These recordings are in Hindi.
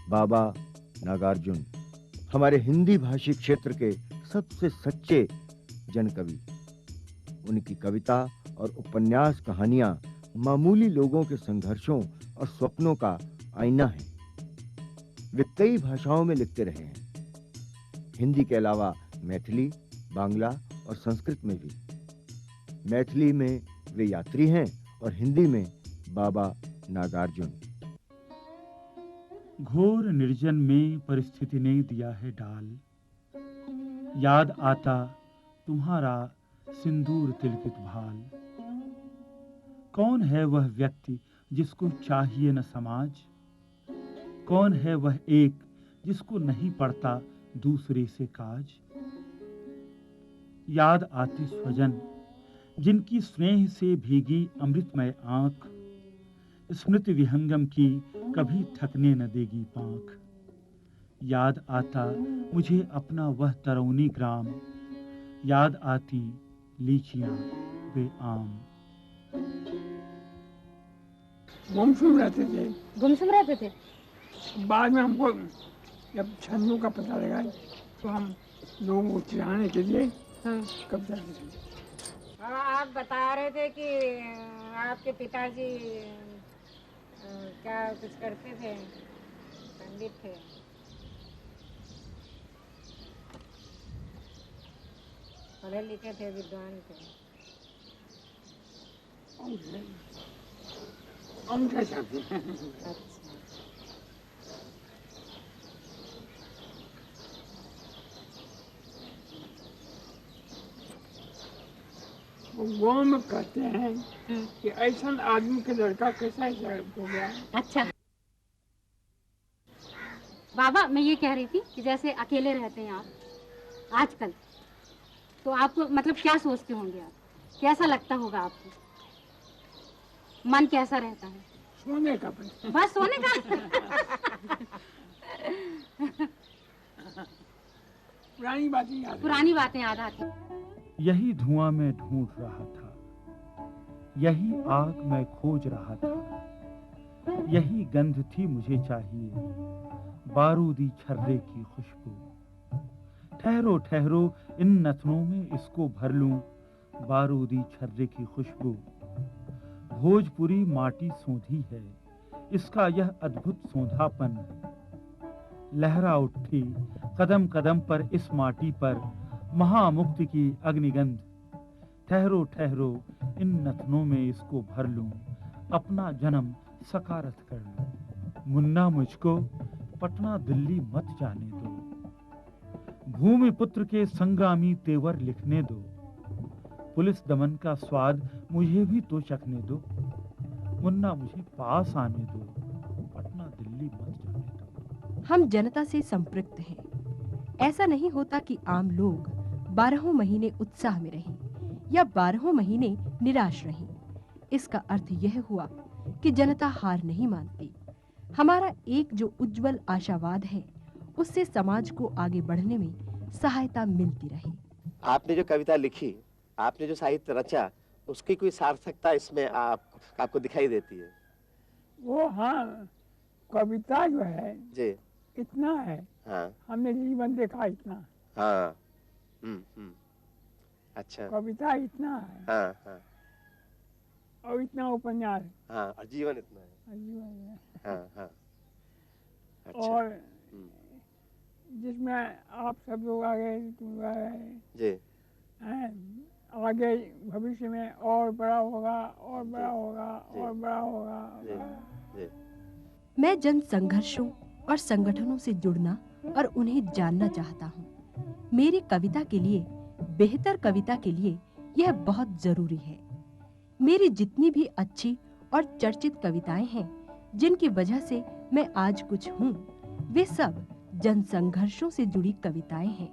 बाबा नागार्जुन हमारे हिंदी भाषी क्षेत्र के सबसे सच्चे जनकवि। उनकी कविता और उपन्यास कहानियां मामूली लोगों के संघर्षों और स्वप्नों का आईना है। वे कई भाषाओं में लिखते रहे हैं, हिंदी के अलावा मैथिली, बांग्ला और संस्कृत में भी। मैथिली में वे यात्री हैं और हिंदी में बाबा नागार्जुन। घोर निर्जन में परिस्थिति ने दिया है डाल, याद आता तुम्हारा सिंदूर तिलकित भाल। कौन है वह व्यक्ति जिसको चाहिए न समाज, कौन है वह एक जिसको नहीं पड़ता दूसरे से काज। याद आती स्वजन जिनकी स्नेह से भीगी अमृतमय आंख, स्मृति विहंगम की कभी थकने न देगी पांख। याद आता मुझे अपना वह तरौनी ग्राम, याद आती लीचियां वे आम। गुमसुम रहते थे। गुमसुम रहते थे। बाद में हमको जब छंदों का पता लगा तो हम लोगों को चिढ़ाने के लिए कविता लिखी। आप बता रहे थे कि आपके पिताजी क्या कुछ करते थे, पंडित थे। पढ़े लिखे थे, विद्वान थे। अच्छा। गाँव में कहते हैं कि ऐसा आदमी के लड़का कैसा हो गया। अच्छा बाबा, मैं ये कह रही थी कि जैसे अकेले रहते हैं आप आजकल, तो आपको मतलब क्या सोचते होंगे आप, कैसा लगता होगा आपको, मन कैसा रहता है? सोने का बस सोने का। पुरानी बातें याद आती। यही धुआं में ढूंढ रहा था, यही आग में खोज रहा था, यही गंध थी मुझे चाहिए, बारूदी छर्रे की खुशबू। ठहरो ठहरो इन नथनों में इसको भर लूं, बारूदी छर्रे की खुशबू। भोजपुरी माटी सोंधी है, इसका यह अद्भुत सोंधापन। लहरा उठी कदम कदम पर इस माटी पर, महामुक्ति की अग्निगंध। ठहरो ठहरो इन नथनों में इसको भर लूं, अपना जन्म सकारत कर लूं। मुन्ना मुझको पटना दिल्ली मत जाने दो, भूमि पुत्र के संग्रामी तेवर लिखने दो। पुलिस दमन का स्वाद मुझे भी तो चखने दो, मुन्ना मुझे पास आने दो, पटना दिल्ली मत जाने दो। हम जनता से संपृक्त हैं। ऐसा नहीं होता कि आम लोग 12 महीने उत्साह में रहें या 12 महीने निराश रहें। इसका अर्थ यह हुआ कि जनता हार नहीं मानती। हमारा एक जो उज्जवल आशावाद है, उससे समाज को आगे बढ़ने में सहायता मिलती रहे। आपने जो कविता लिखी, आपने जो साहित्य रचा, उसकी कोई सार्थकता इसमें आपको दिखाई देती है? वो हाँ, कविता जो है जी इतना है। हाँ। हमने जीवन देखा इतना। हाँ। अच्छा। कविता इतना है। हाँ हाँ। और इतना उपन्यास। हाँ, और जीवन इतना है। जीवन है। हाँ हाँ। अच्छा। और जिसमें आप सब लोग आ गए, तुम आ गए जी, आगे भविष्य में और बड़ा होगा, और बड़ा होगा, और बड़ा होगा। मैं जन संघर्षों और संगठनों से जुड़ना और उन्हें जानना चाहता हूँ। मेरी कविता के लिए, बेहतर कविता के लिए यह बहुत जरूरी है। मेरी जितनी भी अच्छी और चर्चित कविताएं हैं, जिनकी वजह से मैं आज कुछ हूँ, वे सब जन संघर्षों से जुड़ी कविताएं हैं।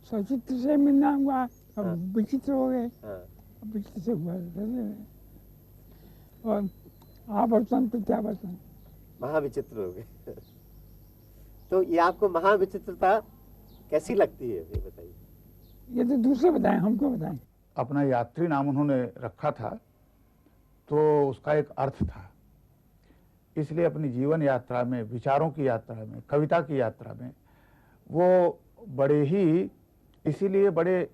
सचित्र से मिलना हुआ, अब विचित्र हो गए। विचित्र से हुआ और आवर्तन प्रत्यावर्तन, महाविचित्र हो गए। तो ये आपको महाविचित्रता कैसी लगती है, ये बताइए। ये तो दूसरे बताएं, हमको बताएं। अपना यात्री नाम उन्होंने रखा था, तो उसका एक अर्थ था इसलिए अपनी जीवन यात्रा में, विचारों की यात्रा में, कविता की यात्रा में वो बड़े ही, इसीलिए बड़े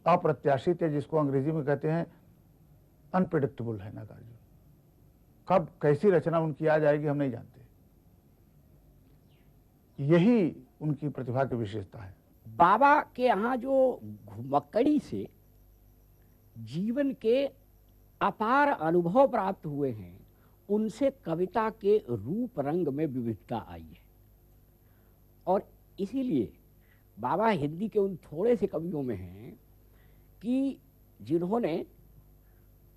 अप्रत्याशित है, जिसको अंग्रेजी में कहते हैं अनप्रेडिक्टेबल है नागार्जुन। कब कैसी रचना उनकी आ जाएगी हम नहीं जानते। यही उनकी प्रतिभा की विशेषता है। बाबा के यहाँ जो घुमक्कड़ी से जीवन के अपार अनुभव प्राप्त हुए हैं, उनसे कविता के रूप रंग में विविधता आई है। और इसीलिए बाबा हिंदी के उन थोड़े से कवियों में हैं कि जिन्होंने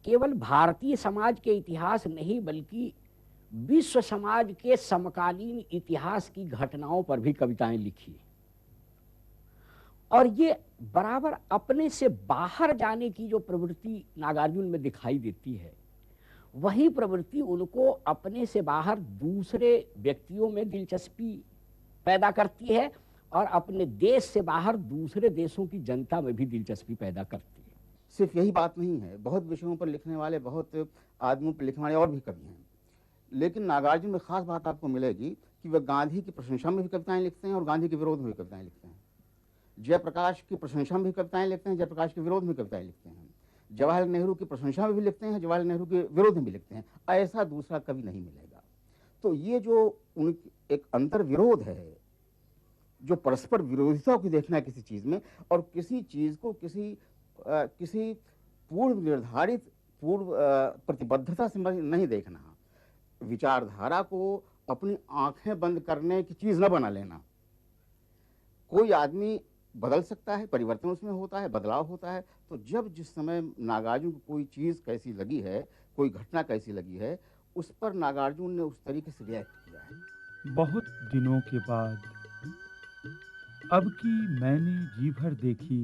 केवल भारतीय समाज के इतिहास नहीं बल्कि विश्व समाज के समकालीन इतिहास की घटनाओं पर भी कविताएं लिखी। और ये बराबर अपने से बाहर जाने की जो प्रवृत्ति नागार्जुन में दिखाई देती है, वही प्रवृत्ति उनको अपने से बाहर दूसरे व्यक्तियों में दिलचस्पी पैदा करती है और अपने देश से बाहर दूसरे देशों की जनता में भी दिलचस्पी पैदा करती है। सिर्फ यही बात नहीं है, बहुत विषयों पर लिखने वाले, बहुत आदमियों पर लिखने वाले और भी कवि हैं, लेकिन नागार्जुन में खास बात आपको मिलेगी कि वह गांधी की प्रशंसा में भी कविताएं लिखते हैं और गांधी के विरोध में भी कविताएं लिखते हैं। जयप्रकाश की प्रशंसा में भी कविताएं लिखते हैं, जयप्रकाश के विरोध में कविताएं लिखते हैं। जवाहरलाल नेहरू की प्रशंसा में भी लिखते हैं, जवाहरलाल नेहरू के विरोध में भी लिखते हैं। ऐसा दूसरा कवि नहीं मिलेगा। तो ये जो उनकी एक अंतर विरोध है, जो परस्पर विरोधिता को देखना है किसी चीज में, और किसी चीज को किसी पूर्व निर्धारित पूर्व प्रतिबद्धता से नहीं देखना, विचारधारा को अपनी आंखें बंद करने की चीज न बना लेना। कोई आदमी बदल सकता है, परिवर्तन उसमें होता है, बदलाव होता है। तो जब जिस समय नागार्जुन को कोई चीज कैसी लगी है, कोई घटना कैसी लगी है, उस पर नागार्जुन ने उस तरीके से रिएक्ट किया है। बहुत दिनों के बाद अब की मैंने जी भर देखी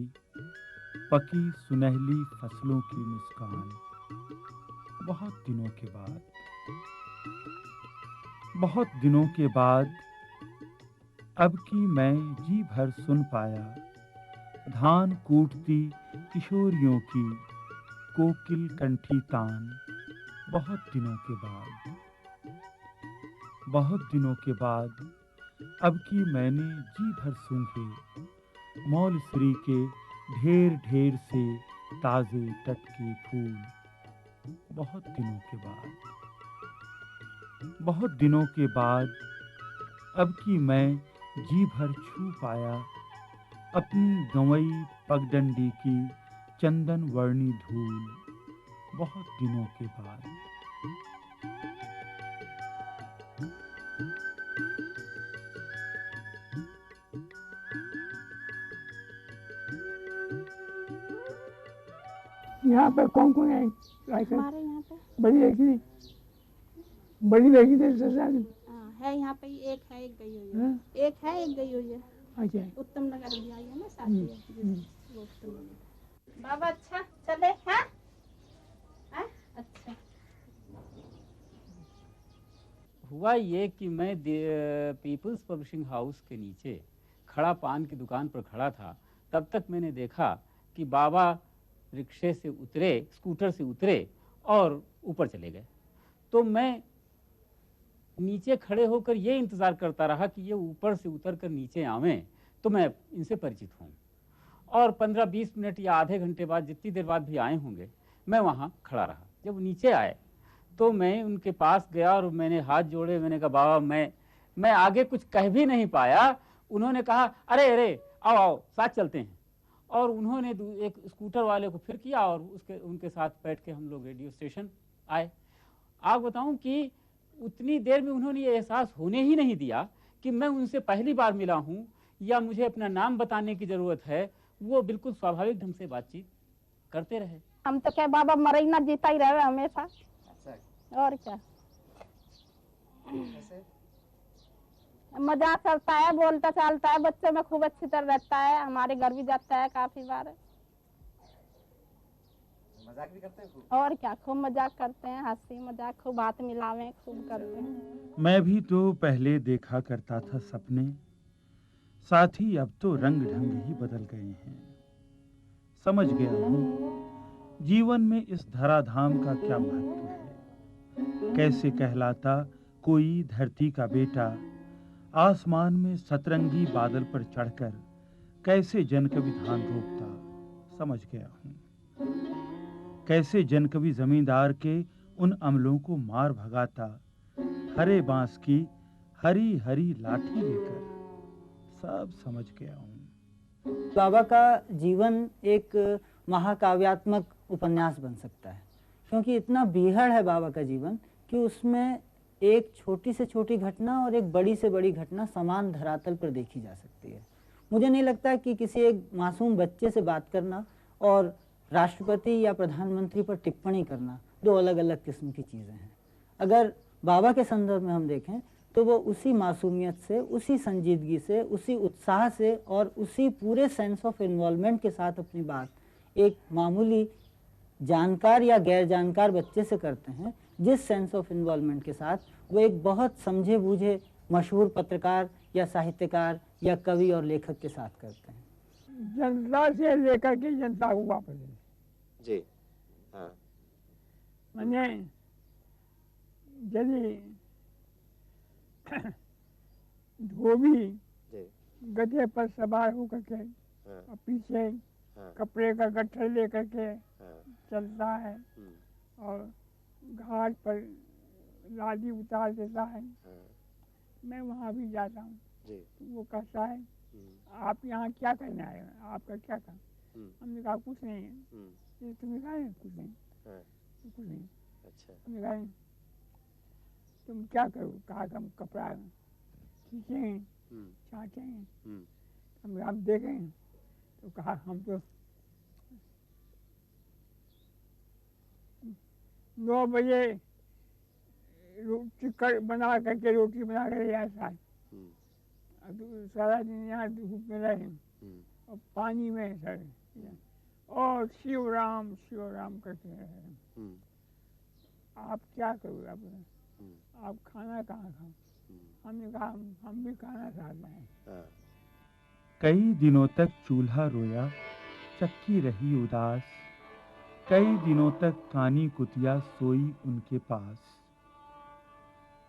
पकी सुनहली फसलों की मुस्कान। बहुत दिनों के बाद, बहुत दिनों के बाद अब की मैं जी भर सुन पाया धान कूटती किशोरियों की कोकिल कंठी तान। बहुत दिनों के बाद, बहुत दिनों के बाद अब की मैंने जी भर सूंघे मौलश्री के ढेर ढेर से ताजे टटके फूल। बहुत दिनों के बाद, बहुत दिनों के बाद अब की मैं जी भर छू पाया अपनी गंवई पगडंडी की चंदन वर्णी धूल। बहुत दिनों के बाद। यहाँ पर कौन कौन है? हमारे यहाँ पे बड़ी लड़की, बड़ी लड़की थे ससुराल। है यहाँ पे एक है, एक गई हुई है। हाँ? एक है, एक गई हुई है। अच्छा, उत्तम नगर भी आई है ना शादी है। वो उत्तम नगर। बाबा अच्छा चले हैं? अच्छा। हुआ ये कि मैं पीपल्स पब्लिशिंग हाउस के नीचे खड़ा पान की दुकान पर खड़ा था। तब तक मैंने देखा कि बाबा रिक्शे से उतरे, स्कूटर से उतरे और ऊपर चले गए। तो मैं नीचे खड़े होकर ये इंतज़ार करता रहा कि ये ऊपर से उतर कर नीचे आवें तो मैं इनसे परिचित हूँ। और 15-20 मिनट या आधे घंटे बाद, जितनी देर बाद भी आए होंगे, मैं वहाँ खड़ा रहा। जब वो नीचे आए तो मैं उनके पास गया और मैंने हाथ जोड़े। मैंने कहा बाबा, मैं आगे कुछ कह भी नहीं पाया। उन्होंने कहा अरे अरे आओ आओ साथ चलते हैं। और उन्होंने एक स्कूटर वाले को फिर किया और उनके साथ बैठ के हम लोग रेडियो स्टेशन आए। आप बताऊं कि उतनी देर में उन्होंने ये एहसास होने ही नहीं दिया कि मैं उनसे पहली बार मिला हूं या मुझे अपना नाम बताने की जरूरत है। वो बिल्कुल स्वाभाविक ढंग से बातचीत करते रहे। हम तो क्या बाबा मरे ना, जीता ही रहे हमेशा। और क्या, मजाक करता है, बोलता चलता है, बच्चों में खूब अच्छी तरह रहता है। हमारे घर भी जाता है काफी बार। मजाक भी करते हैं खूब। और क्या, खूब मजाक करते हैं, हंसी मजाक खूब, हाथ मिलावे खूब करते हैं। मैं भी तो पहले देखा करता था सपने, साथ ही अब तो रंग ढंग ही बदल गए हैं। समझ गया हूँ जीवन में इस धराधाम का क्या महत्व है। कैसे कहलाता कोई धरती का बेटा, आसमान में सतरंगी बादल पर चढ़कर कैसे जनकवि धान रोपता, समझ गया हूं। कैसे जनकवि जमींदार के उन अमलों को मार भगाता, हरे बांस की हरी हरी लाठी लेकर, सब समझ गया हूं। बाबा का जीवन एक महाकाव्यात्मक उपन्यास बन सकता है, क्योंकि इतना बीहड़ है बाबा का जीवन कि उसमें एक छोटी से छोटी घटना और एक बड़ी से बड़ी घटना समान धरातल पर देखी जा सकती है। मुझे नहीं लगता कि किसी एक मासूम बच्चे से बात करना और राष्ट्रपति या प्रधानमंत्री पर टिप्पणी करना दो अलग अलग किस्म की चीज़ें हैं। अगर बाबा के संदर्भ में हम देखें तो वो उसी मासूमियत से, उसी संजीदगी से, उसी उत्साह से और उसी पूरे सेंस ऑफ इन्वॉल्वमेंट के साथ अपनी बात एक मामूली जानकार या गैर जानकार बच्चे से करते हैं, जिस सेंस ऑफ इन्वॉल्वमेंट के साथ वो एक बहुत समझे बूझे मशहूर पत्रकार या साहित्यकार या कवि और लेखक के साथ करते हैं। जनता से लेकर के जनता को वापस जी हाँ। मैंने यदि धोबी गधे पर सवार होकर के और पीछे कपड़े का गट्ठर लेकर के चलता है और घाट पर लादी उतार देता है, मैं वहाँ भी जाता हूँ। वो कहता है आप यहाँ क्या करने आए हैं, आपका क्या काम? हमने कहा कुछ नहीं है। तुमने कहा कुछ नहीं, कुछ नहीं। अच्छा। हमने कहा तुम क्या करो? कहा हम कपड़ा खींचें, चाटें। हम आप देखें तो कहा हम तो 9 बजे रोटी बना करके ऐसा सारा दिन यहाँ धूप में रहे और पानी में सड़े और शिव राम करते रहे। आप क्या करोगे? आप खाना कहाँ खाओ? हमने कहा हम भी खाना चाहते हैं। कई दिनों तक चूल्हा रोया, चक्की रही उदास, कई दिनों तक कानी कुतिया सोई उनके पास,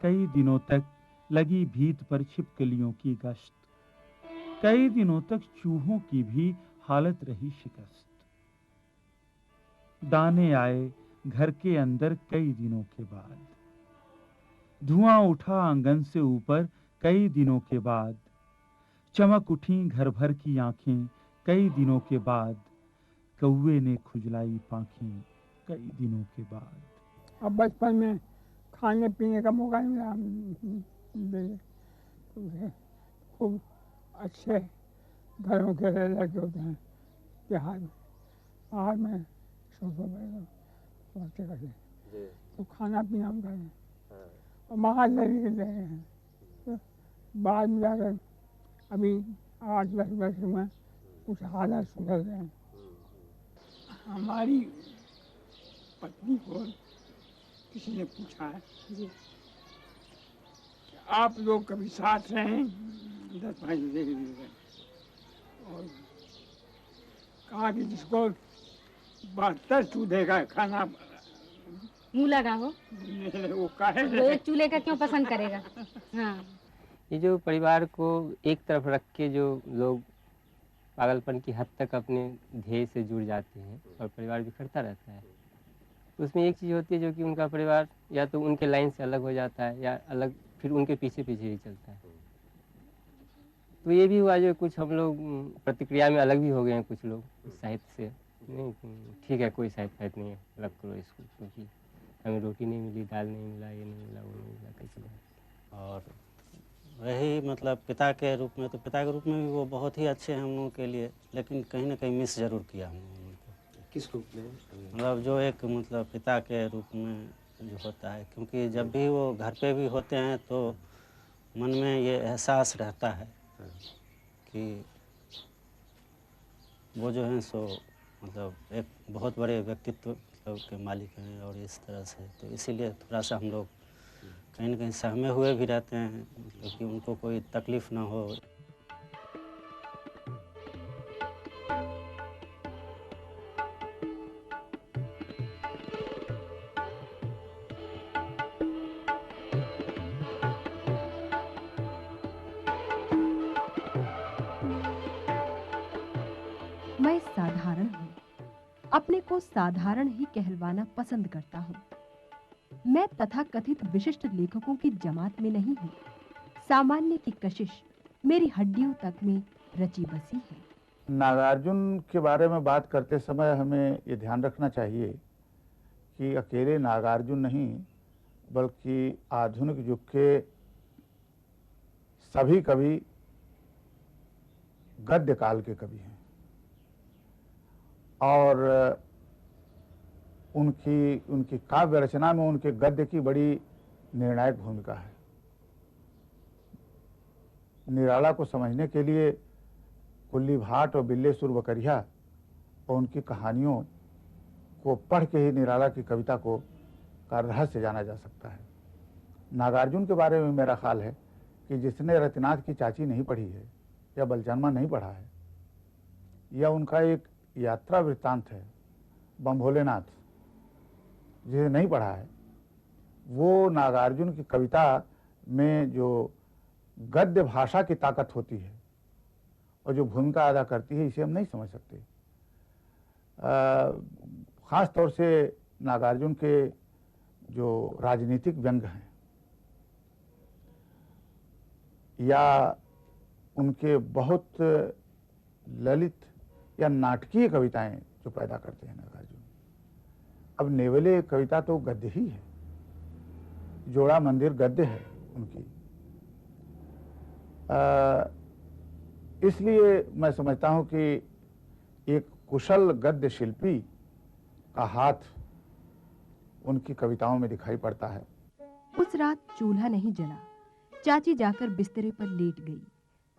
कई दिनों तक लगी भीत पर छिपकलियों की गश्त, कई दिनों तक चूहों की भी हालत रही शिकस्त। दाने आए घर के अंदर कई दिनों के बाद, धुआं उठा आंगन से ऊपर कई दिनों के बाद, चमक उठी घर भर की आंखें कई दिनों के बाद, कौवे ने खुजलाई पांखें कई दिनों के बाद। अब बचपन में खाने पीने का मौका नहीं मिला, खूब अच्छे घरों के लड़के होते हैं बिहार में तो खाना पीना उनका और महालरी रहे हैं। तो बाद में जाकर अभी 8-10 वर्ष में कुछ हालत सुधर गए हैं। हमारी पत्नी को किसी ने पूछा है कि आप लोग कभी साथ रहें 10-5 दिन और कहा कि जिसको 72 चूल्हे का खाना मुँह लगा हो वो काहे वो एक चूल्हे का क्यों पसंद करेगा? हाँ। ये जो परिवार को एक तरफ रख के जो लोग पागलपन की हद तक अपने ध्येय से जुड़ जाते हैं और परिवार बिखरता रहता है, तो उसमें एक चीज़ होती है जो कि उनका परिवार या तो उनके लाइन से अलग हो जाता है या अलग फिर उनके पीछे पीछे ही चलता है। तो ये भी हुआ जो कुछ हम लोग प्रतिक्रिया में अलग भी हो गए हैं, कुछ लोग साहित्य से नहीं ठीक है कोई साहित्य नहीं है, अलग करो इसको, क्योंकि हमें रोटी नहीं मिली, दाल नहीं मिला, ये नहीं मिला, वो नहीं मिला, कैसे जाए। और वही मतलब पिता के रूप में, तो पिता के रूप में भी वो बहुत ही अच्छे हैं हम लोगों के लिए, लेकिन कहीं ना कहीं मिस जरूर किया हमने उनको। किस रूप में? मतलब जो एक मतलब पिता के रूप में जो होता है, क्योंकि जब भी वो घर पे भी होते हैं तो मन में ये एहसास रहता है कि वो जो हैं सो मतलब एक बहुत बड़े व्यक्तित्व मतलब के मालिक हैं और इस तरह से, तो इसीलिए थोड़ा सा हम लोग कहीं ना कहीं सहमे हुए भी रहते हैं क्योंकि उनको कोई तकलीफ़ ना हो। अपने को साधारण ही कहलवाना पसंद करता हूँ। मैं तथाकथित विशिष्ट लेखकों की जमात में नहीं हूँ। सामान्य की कशिश मेरी हड्डियों तक में रची बसी है। नागार्जुन के बारे में बात करते समय हमें ये ध्यान रखना चाहिए कि अकेले नागार्जुन नहीं बल्कि आधुनिक युग के सभी कवि गद्य काल के कवि हैं और उनकी काव्य रचना में उनके गद्य की बड़ी निर्णायक भूमिका है। निराला को समझने के लिए कुल्ली भाट और बिल्लेसुर बकरिया और उनकी कहानियों को पढ़ के ही निराला की कविता का रहस्य जाना जा सकता है। नागार्जुन के बारे में मेरा ख्याल है कि जिसने रतिनाथ की चाची नहीं पढ़ी है या बलचनमा नहीं पढ़ा है, या उनका एक यात्रा वृत्तांत है बम भोलेनाथ, जिसे नहीं पढ़ा है, वो नागार्जुन की कविता में जो गद्य भाषा की ताकत होती है और जो भूमिका अदा करती है, इसे हम नहीं समझ सकते। खास तौर से नागार्जुन के जो राजनीतिक व्यंग हैं या उनके बहुत ललित या नाटकीय कविताएं जो पैदा करते हैं नागार्जुन। अब नेवले कविता तो गद्य ही है, जोड़ा मंदिर गद्य है उनकी। इसलिए मैं समझता हूं कि एक कुशल गद्य शिल्पी का हाथ उनकी कविताओं में दिखाई पड़ता है। उस रात चूल्हा नहीं जला। चाची जाकर बिस्तरे पर लेट गई।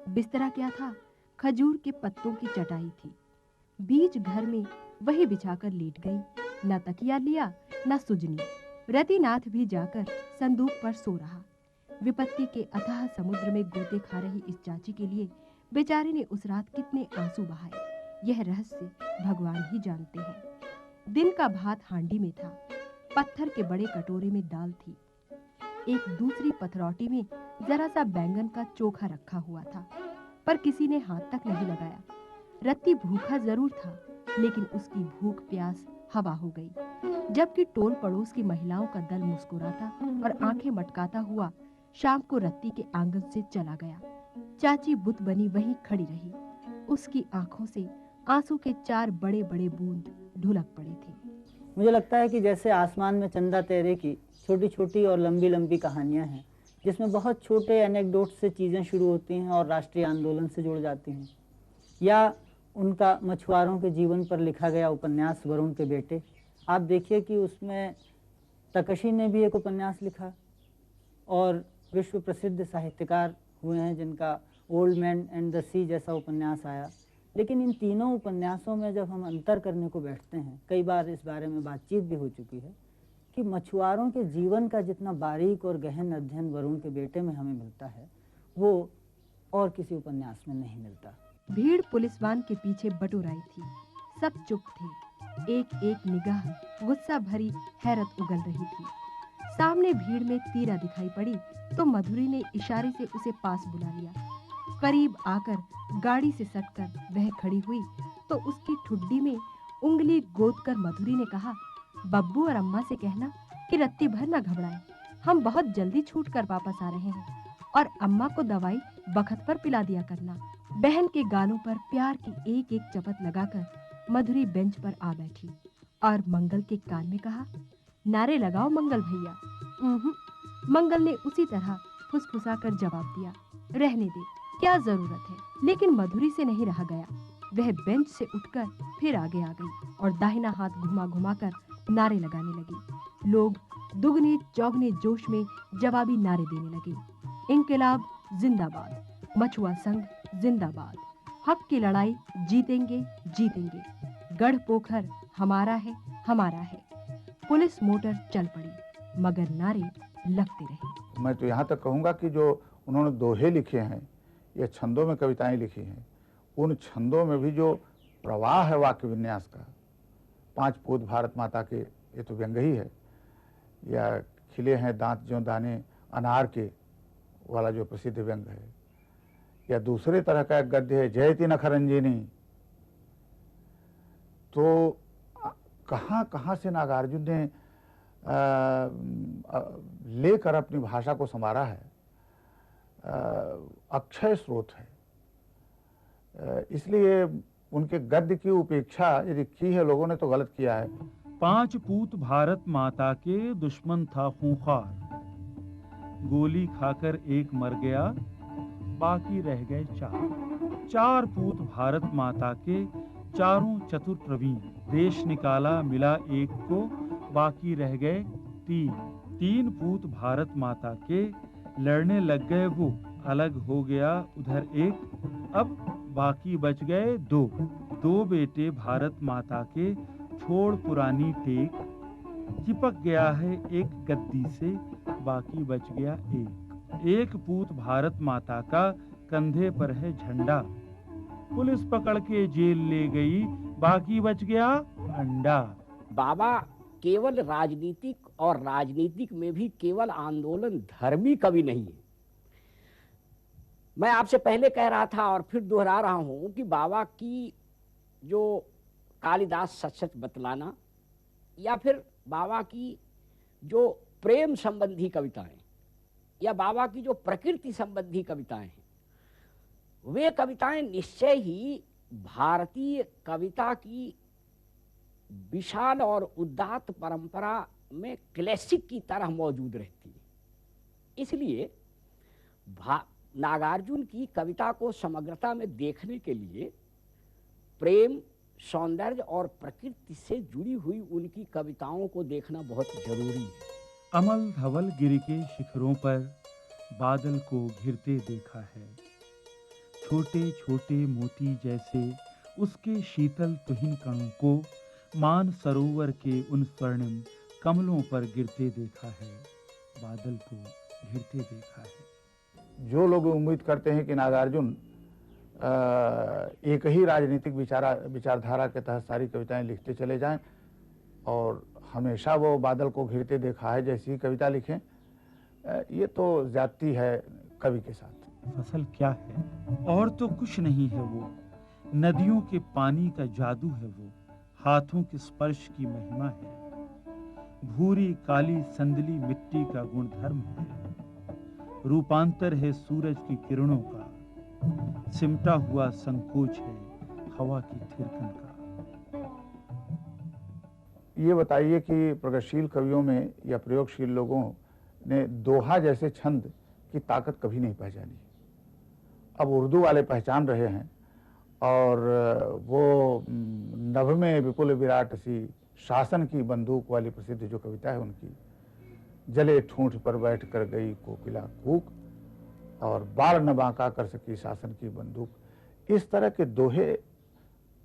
बिस्तरा क्या था? खजूर के पत्तों की चटाई थी। बीच घर में वही बिछाकर लेट गई। न तकिया लिया न सुजनी। रतिनाथ भी जाकर संदूक पर सो रहा। विपत्ति के अथाह समुद्र में गोते खा रही इस चाची के लिए बेचारे ने उस रात कितने आंसू बहाए, यह रहस्य भगवान ही जानते हैं। दिन का भात हांडी में था। पत्थर के बड़े कटोरे में दाल थी। एक दूसरी पथरौटी में जरा सा बैंगन का चोखा रखा हुआ था, पर किसी ने हाथ तक नहीं लगाया। रत्ती भूखा जरूर था, लेकिन उसकी भूख प्यास हवा हो गई। जबकि टोल पड़ोस की महिलाओं का दल मुस्कुराता और आंखें मटकाता हुआ शाम को रत्ती के आंगन से चला गया। चाची बुत बनी वहीं खड़ी रही। उसकी आंखों से आंसू के 4 बड़े-बड़े बूंद ढुलक पड़े थे। मुझे लगता है कि जैसे आसमान में चंदा तेरे की छोटी-छोटी और लंबी-लंबी कहानियां हैं, जिसमें बहुत छोटे एनेक्डोट से चीज़ें शुरू होती हैं और राष्ट्रीय आंदोलन से जुड़ जाती हैं, या उनका मछुआरों के जीवन पर लिखा गया उपन्यास वरुण के बेटे। आप देखिए कि उसमें तकशी ने भी एक उपन्यास लिखा और विश्व प्रसिद्ध साहित्यकार हुए हैं जिनका ओल्ड मैन एंड द सी जैसा उपन्यास आया। लेकिन इन तीनों उपन्यासों में जब हम अंतर करने को बैठते हैं, कई बार इस बारे में बातचीत भी हो चुकी है कि मछुआरों के जीवन का जितना बारीक और गहन अध्ययन वरुण के बेटे में हमें मिलता है, वो और किसी उपन्यास में नहीं मिलता। भीड़ पुलिस वान के पीछे बटोराई थी। सब चुप थे। एक एक निगाह गुस्सा भरी हैरत उगल रही थी। सामने भीड़ में तीरा दिखाई पड़ी तो मधुरी ने इशारे से उसे पास बुला लिया। करीब आकर गाड़ी से सटकर वह खड़ी हुई तो उसकी ठुड्डी में उंगली गोदकर मधुरी ने कहा, बब्बू और अम्मा से कहना कि रत्ती भर न घबराएं, हम बहुत जल्दी छूट कर वापस आ रहे हैं, और अम्मा को दवाई बखत पर पिला दिया करना। बहन के गालों पर प्यार की एक एक चपत लगाकर मधुरी बेंच पर आ बैठी और मंगल के कान में कहा, नारे लगाओ मंगल भैया। मंगल ने उसी तरह फुसफुसाकर जवाब दिया, रहने दे, क्या जरूरत है। लेकिन मधुरी से नहीं रहा गया। वह बेंच से उठकर फिर आगे आ गई और दाहिना हाथ घुमा घुमाकर नारे लगाने लगी। लोग दुगने चौगने जोश में जवाबी नारे देने लगे। इंकलाब जिंदाबाद, मछुआ संघ जिंदाबाद, हक की लड़ाई जीतेंगे जीतेंगे, गढ़ पोखर हमारा है हमारा है। पुलिस मोटर चल पड़ी, मगर नारे लगते रहे। मैं तो यहाँ तक कहूँगा कि जो उन्होंने दोहे लिखे हैं या छंदों में कविताएं लिखी हैं, उन छंदों में भी जो प्रवाह है वाक्य विन्यास का, 5 पूत भारत माता के, ये तो व्यंग ही है, या खिले हैं दांत जो दाने अनार के वाला जो प्रसिद्ध व्यंग है, या दूसरे तरह का एक गद्य है, जयति नखरंजिनी। तो कहाँ कहाँ से नागार्जुन ने लेकर अपनी भाषा को संवारा है, अक्षय स्रोत है। इसलिए उनके गद्य की उपेक्षा यदि की है लोगों ने तो गलत किया है। 5 पूत भारत माता के दुश्मन था खूंखार, गोली खाकर एक मर गया, बाकी रह गए 4। 4 पूत भारत माता के चारों चतुर प्रवीण, देश निकाला मिला एक को, बाकी रह गए 3। 3 पूत भारत माता के लड़ने लग गए वो, अलग हो गया उधर एक, अब बाकी बच गए 2। 2 बेटे भारत माता के छोड़ पुरानी टेक, चिपक गया है एक गद्दी से, बाकी बच गया 1। 1 पूत भारत माता का कंधे पर है झंडा, पुलिस पकड़ के जेल ले गई, बाकी बच गया अंडा। बाबा केवल राजनीतिक और राजनीतिक में भी केवल आंदोलन धर्मी कवि नहीं है। मैं आपसे पहले कह रहा था और फिर दोहरा रहा हूं कि बाबा की जो कालिदास सच सच बतलाना, या फिर बाबा की जो प्रेम संबंधी कविताएं, या बाबा की जो प्रकृति संबंधी कविताएं हैं, वे कविताएं निश्चय ही भारतीय कविता की विशाल और उदात्त परंपरा में क्लासिक की तरह मौजूद रहती है। इसलिए नागार्जुन की कविता को समग्रता में देखने के लिए प्रेम, सौंदर्य और प्रकृति से जुड़ी हुई उनकी कविताओं को देखना बहुत जरूरी है। अमल धवल गिर के शिखरों पर बादल को घिरते देखा है, छोटे छोटे मोती जैसे उसके शीतल तुहिन कणों को मान सरोवर के उन स्वर्णिम कमलों पर गिरते देखा है, बादल को घिरते देखा है। जो लोग उम्मीद करते हैं कि नागार्जुन एक ही राजनीतिक विचारधारा के तहत सारी कविताएं लिखते चले जाएं और हमेशा वो बादल को घिरते देखा है जैसी कविता लिखें, ये तो ज्यादती है कवि के साथ। फसल क्या है और तो कुछ नहीं है वो, नदियों के पानी का जादू है वो, हाथों के स्पर्श की महिमा है, भूरी काली संदली मिट्टी का गुणधर्म है, रूपांतर है सूरज की किरणों का, सिमटा हुआ संकोच है हवा की थिरकन का। ये बताइए कि प्रगतिशील कवियों में या प्रयोगशील लोगों ने दोहा जैसे छंद की ताकत कभी नहीं पहचानी। अब उर्दू वाले पहचान रहे हैं और वो नभ विपुल विराट सी शासन की बंदूक वाली प्रसिद्ध जो कविता है उनकी, जले ठूंठ पर बैठ कर गई कोकिला कूक और बार न बांका कर सकी शासन की बंदूक, इस तरह के दोहे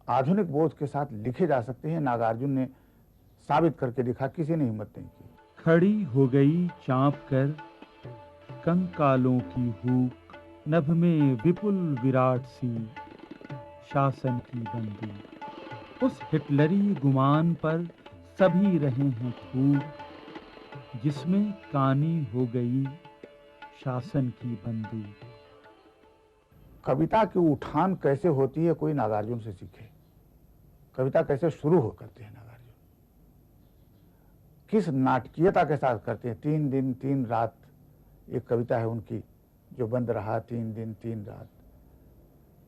आधुनिक बोध के साथ लिखे जा सकते हैं। नागार्जुन ने साबित करके दिखा, किसी ने हिम्मत नहीं की। खड़ी हो गई चाँप कर कंकालों की हूक, नभ में विपुल विराट सी शासन की बंदूक, उस हिटलरी गुमान पर सभी रहे हैं खूब, जिसमें कानी हो गई शासन की बंदूक। कविता की उठान कैसे होती है कोई नागार्जुन से सीखे। कविता कैसे शुरू हो करते हैं नागार्जुन, किस नाटकीयता के साथ करते हैं। 3 दिन 3 रात एक कविता है उनकी जो बंद रहा 3 दिन 3 रात।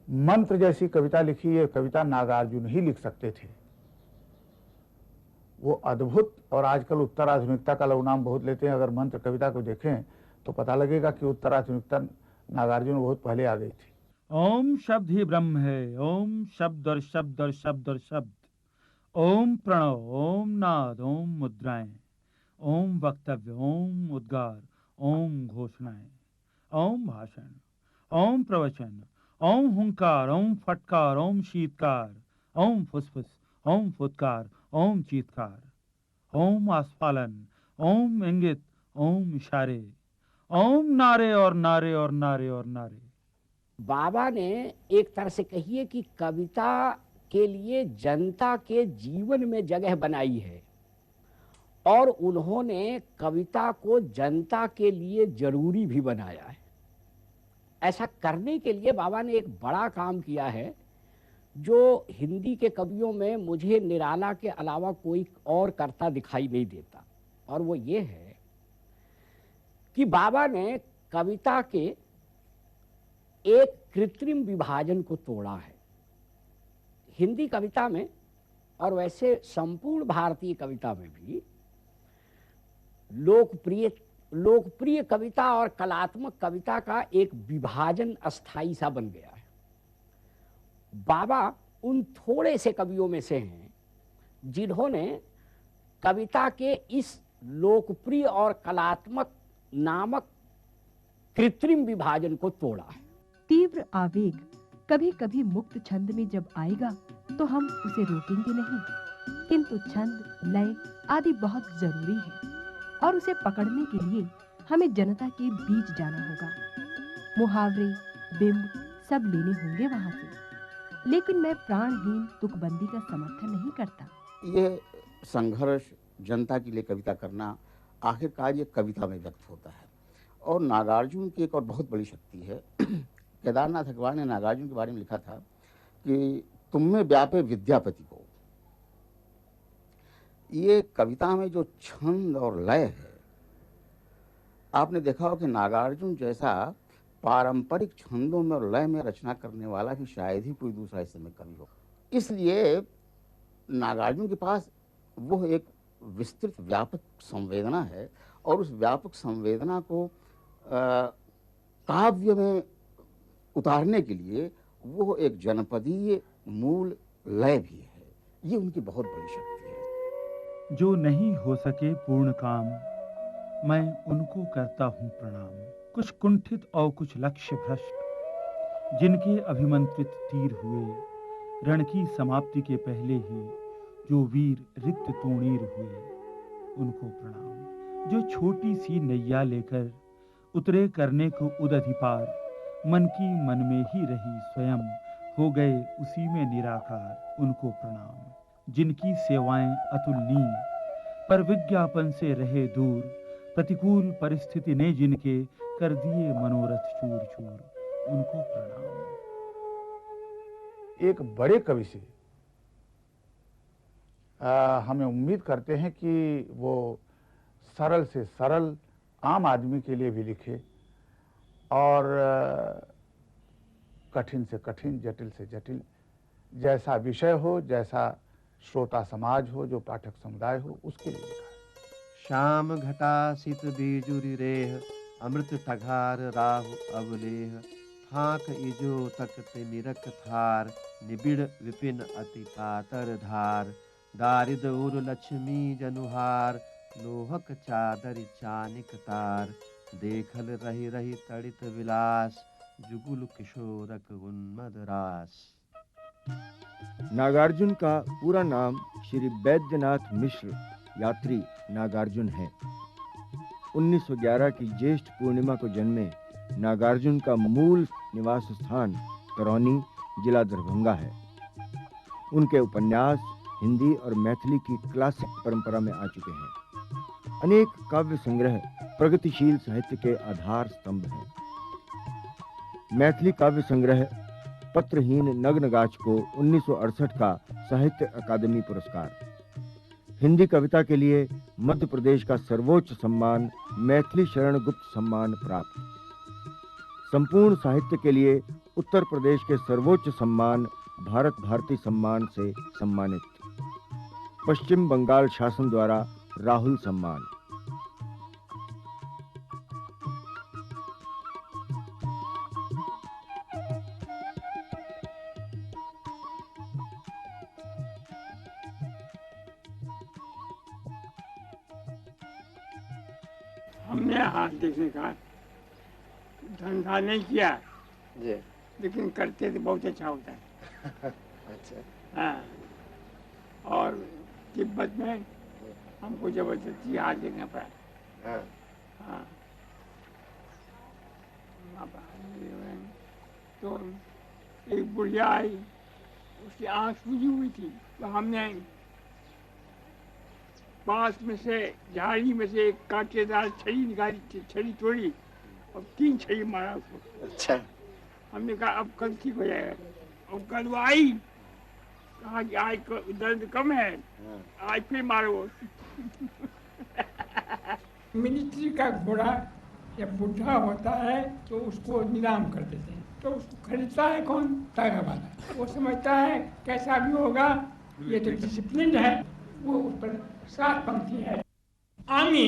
मंत्र जैसी कविता लिखी, ये कविता नागार्जुन ही लिख सकते थे। वो अद्भुत, और आजकल उत्तराधुनिकता का नाम बहुत लेते हैं। अगर मंत्र कविता को देखें तो पता लगेगा कि उत्तराधुनिकता नागार्जुन बहुत पहले आ गई थी। ओम शब्द ही ब्रह्म है, ओम शब्द और शब्द और शब्द और शब्द, ओम प्रणव, ओम नाद, ओम मुद्राएं, ओम वक्तव्य, ओम उद्गार, ओम घोषणाएं, ओम भाषण, ओम प्रवचन, ओम हुंकार, ओम फटकार, ओम शीतकार, ओम फुसफुस, ओम फुत्कार, ओम चीतकार, ओम आस्फालन, ओम इंगित, ओम इशारे, ओम नारे और नारे और नारे और नारे। बाबा ने एक तरह से कहिए कि कविता के लिए जनता के जीवन में जगह बनाई है, और उन्होंने कविता को जनता के लिए जरूरी भी बनाया है। ऐसा करने के लिए बाबा ने एक बड़ा काम किया है जो हिंदी के कवियों में मुझे निराला के अलावा कोई और करता दिखाई नहीं देता, और वो ये है कि बाबा ने कविता के एक कृत्रिम विभाजन को तोड़ा है। हिंदी कविता में और वैसे संपूर्ण भारतीय कविता में भी लोकप्रिय कविता और कलात्मक कविता का एक विभाजन अस्थाई सा बन गया है। बाबा उन थोड़े से कवियों में से हैं जिन्होंने कविता के इस लोकप्रिय और कलात्मक नामक कृत्रिम विभाजन को तोड़ा है। तीव्र आवेग कभी कभी मुक्त छंद में जब आएगा तो हम उसे रोकेंगे नहीं, किंतु छंद, लय आदि बहुत जरूरी है और उसे पकड़ने के लिए हमें जनता के बीच जाना होगा। मुहावरे, बिंब सब लेने होंगे वहां से, लेकिन मैं प्राणहीन तुकबंदी का समर्थन नहीं करता। ये संघर्ष जनता के लिए कविता करना आखिरकार ये कविता में व्यक्त होता है। और नागार्जुन की एक और बहुत बड़ी शक्ति है। केदारनाथ अग्रवाल ने नागार्जुन के बारे में लिखा था कि तुम में व्यापे विद्यापति को। ये कविता में जो छंद और लय है, आपने देखा हो कि नागार्जुन जैसा पारंपरिक छंदों में और लय में रचना करने वाला भी शायद ही कोई दूसरा इस समय कवि हो। इसलिए नागार्जुन के पास वो एक विस्तृत व्यापक संवेदना है और उस व्यापक संवेदना को काव्य में उतारने के लिए वो एक जनपदीय मूल लय भी है। ये उनकी बहुत बड़ी शक्ति है। जो नहीं हो सके पूर्ण काम, मैं उनको करता हूँ प्रणाम। कुछ कुंठित और कुछ लक्ष्य भ्रष्ट, जिनके अभिमंत्रित तीर हुए, रण की समाप्ति के पहले ही जो वीर रिक्त तूणीर हुए, उनको प्रणाम। जो छोटी सी नैया लेकर उतरे करने को उदधिपार, मन की मन में ही रही स्वयं, हो गए उसी में निराकार, उनको प्रणाम। जिनकी सेवाएं अतुलनीय, पर विज्ञापन से रहे दूर, प्रतिकूल परिस्थिति ने जिनके कर दिए मनोरथ चूर चूर, उनको प्रणाम। एक बड़े कवि से हमें उम्मीद करते हैं कि वो सरल से सरल आम आदमी के लिए भी लिखे और कठिन से कठिन, जटिल से जटिल, जैसा विषय हो, जैसा श्रोता समाज हो, जो पाठक समुदाय हो, उसके लिए लिखा है। श्याम घटा शीत बीजुरी रेह, अमृत ठघार राहु अवलेह, फाक इजो तकत निरक थार, निबिड़ विपिन अति पातर धार, दारिद उर लक्ष्मी जनुहार, लोहक चादर चानिक तार, देखल रही रही तड़ित विलास, जुगुल किशोरक उन्मद रास। नागार्जुन का पूरा नाम श्री वैद्यनाथ मिश्र यात्री नागार्जुन है। 1911 की ज्येष्ठ पूर्णिमा को जन्मे नागार्जुन का मूल निवास स्थान करौनी, जिला दरभंगा है। उनके उपन्यास हिंदी और मैथिली की क्लासिक परंपरा में आ चुके हैं। अनेक काव्य संग्रह प्रगतिशील साहित्य के आधार स्तंभ हैं। मैथिली काव्य संग्रह पत्रहीन नग्नगाछ को 1968 का साहित्य अकादमी पुरस्कार, हिंदी कविता के लिए मध्य प्रदेश का सर्वोच्च सम्मान मैथिली शरण गुप्त सम्मान प्राप्त, संपूर्ण साहित्य के लिए उत्तर प्रदेश के सर्वोच्च सम्मान भारत भारती सम्मान से सम्मानित, पश्चिम बंगाल शासन द्वारा राहुल सम्मान। हमने हाथ देखने का धंधा नहीं किया जी, लेकिन करते तो बहुत अच्छा होता है। अच्छा। हाँ, और तिब्बत में हमको जबरदस्ती हाथ देखना पड़ा। हाँ। हाँ, तो एक बुढ़िया आई, उसकी आँख सूजी हुई थी, तो हमने पास में से झाड़ी में से एक कांटेदार छड़ी निकाली, छड़ी तोड़ी और 3 छड़ी मारा उसको। अच्छा। हमने कहा अब कल ठीक हो जाएगा। और कल वो आई आज को दर्द कम है, आज फिर मारो। मिलिट्री का घोड़ा जब बुढ़ा होता है तो उसको नीलाम कर देते हैं, तो उसको खरीदता है कौन? तागा वाला। वो समझता है कैसा भी होगा, ये तो डिसिप्लिन है, वो उस पर 7 पंक्ति है। आमी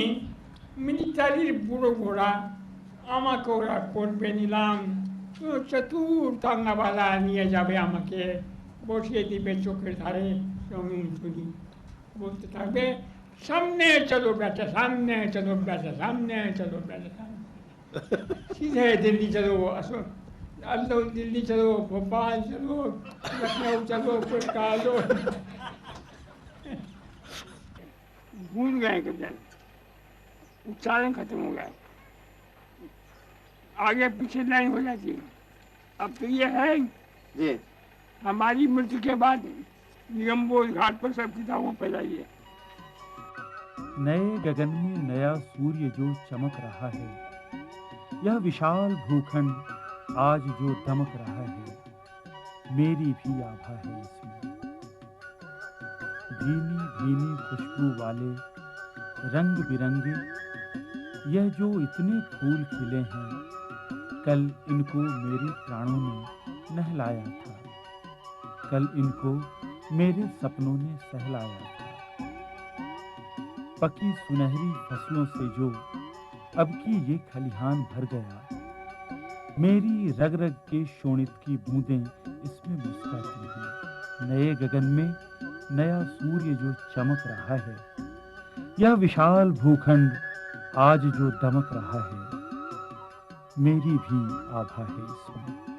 मिलिट्री बुढ़ो घोड़ा आमा कोरा कोरबे नीलाम तो चतुर तांगा वाला निये जाबे आमाके बोठिए दीपे चोखेर धारे समीन सुनी बोलते थाकबे सामने चलो बेटा, सामने चलो बेटा, सामने चलो बेटा, सामने सीधे दिल्ली चलो, अल्लो दिल्ली चलो, भोपाल चलो, लखनऊ चलो, कोलकाता चलो। भूल गए कभी, उच्चारण खत्म हो गया, आगे पीछे लाइन हो जाती है। अब तो ये है जी, हमारी मृत्यु के बाद निगमबोध घाट पर सब किताबों फैलाइए। नए गगन में नया सूर्य जो चमक रहा है, यह विशाल भूखंड आज जो दमक रहा है, मेरी भी आभा है इसमें। भीनी भीनी खुशबू वाले रंग बिरंगे यह जो इतने फूल खिले हैं, कल इनको मेरे प्राणों ने नहलाया था, कल इनको मेरे सपनों ने सहलाया था। पकी सुनहरी फसलों से जो अब की ये खलिहान भर गया, मेरी रग रग के शोणित की बूंदें इसमें मुस्कुराती हैं। नए गगन में नया सूर्य जो चमक रहा है, यह विशाल भूखंड आज जो दमक रहा है, मेरी भी आभा है इसमें।